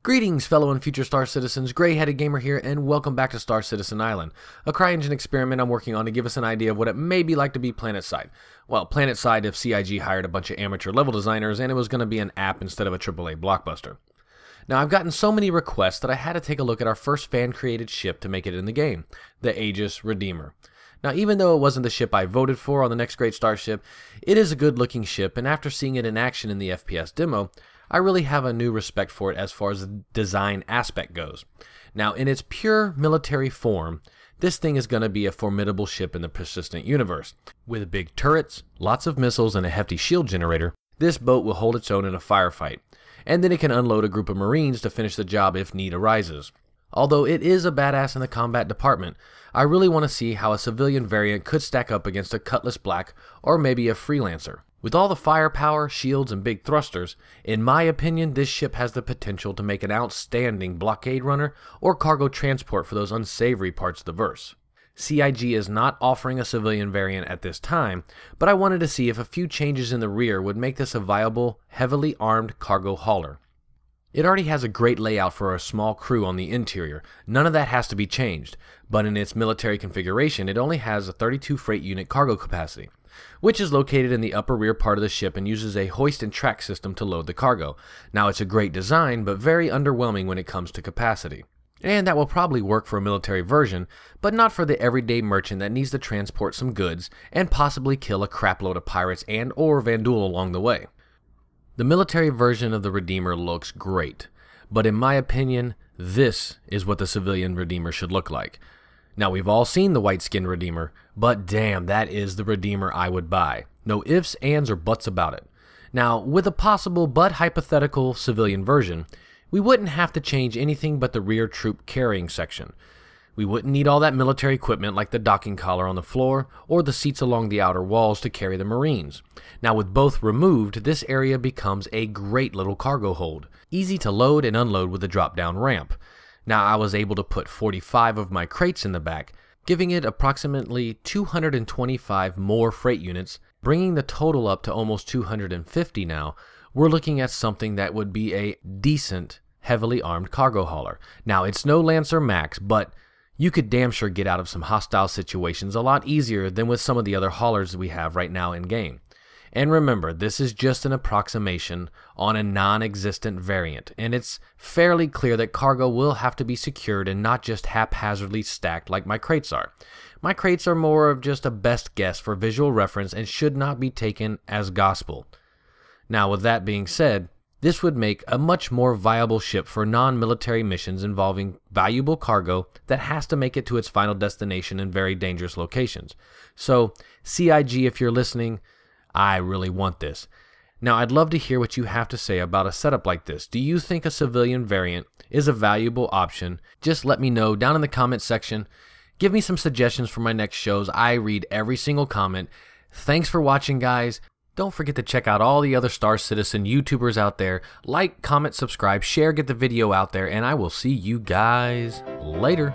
Greetings, fellow and future Star Citizens. Gray-headed Gamer here, and welcome back to Star Citizen Island, a CryEngine experiment I'm working on to give us an idea of what it may be like to be planet-side. Well, planet-side if CIG hired a bunch of amateur level designers and it was going to be an app instead of a AAA blockbuster. Now, I've gotten so many requests that I had to take a look at our first fan-created ship to make it in the game, the Aegis Redeemer. Now, even though it wasn't the ship I voted for on the next great starship, it is a good-looking ship, and after seeing it in action in the FPS demo, I really have a new respect for it as far as the design aspect goes. Now, in its pure military form, this thing is going to be a formidable ship in the persistent universe. With big turrets, lots of missiles, and a hefty shield generator, this boat will hold its own in a firefight, and then it can unload a group of Marines to finish the job if need arises. Although it is a badass in the combat department, I really want to see how a civilian variant could stack up against a Cutlass Black or maybe a Freelancer. With all the firepower, shields, and big thrusters, in my opinion, this ship has the potential to make an outstanding blockade runner or cargo transport for those unsavory parts of the verse. CIG is not offering a civilian variant at this time, but I wanted to see if a few changes in the rear would make this a viable, heavily armed cargo hauler. It already has a great layout for a small crew on the interior. None of that has to be changed, but in its military configuration, it only has a 32 freight unit cargo capacity, which is located in the upper rear part of the ship and uses a hoist and track system to load the cargo. Now, it's a great design, but very underwhelming when it comes to capacity. And that will probably work for a military version, but not for the everyday merchant that needs to transport some goods and possibly kill a crapload of pirates and or Vandul along the way. The military version of the Redeemer looks great, but in my opinion, this is what the civilian Redeemer should look like. Now, we've all seen the white-skinned Redeemer, but damn, that is the Redeemer I would buy. No ifs, ands, or buts about it. Now, with a possible but hypothetical civilian version, we wouldn't have to change anything but the rear troop carrying section. We wouldn't need all that military equipment like the docking collar on the floor or the seats along the outer walls to carry the Marines. Now, with both removed, this area becomes a great little cargo hold, easy to load and unload with a drop-down ramp. Now, I was able to put 45 of my crates in the back, giving it approximately 225 more freight units, bringing the total up to almost 250 now. We're looking at something that would be a decent, heavily armed cargo hauler. Now, it's no Lancer Max, but you could damn sure get out of some hostile situations a lot easier than with some of the other haulers we have right now in game. And remember, this is just an approximation on a non-existent variant, and it's fairly clear that cargo will have to be secured and not just haphazardly stacked like my crates are. My crates are more of just a best guess for visual reference and should not be taken as gospel. Now, with that being said, this would make a much more viable ship for non-military missions involving valuable cargo that has to make it to its final destination in very dangerous locations. So, CIG, if you're listening, I really want this. Now, I'd love to hear what you have to say about a setup like this. Do you think a civilian variant is a valuable option? Just let me know down in the comment section. Give me some suggestions for my next shows. I read every single comment. Thanks for watching, guys. Don't forget to check out all the other Star Citizen YouTubers out there. Like, comment, subscribe, share, get the video out there, and I will see you guys later.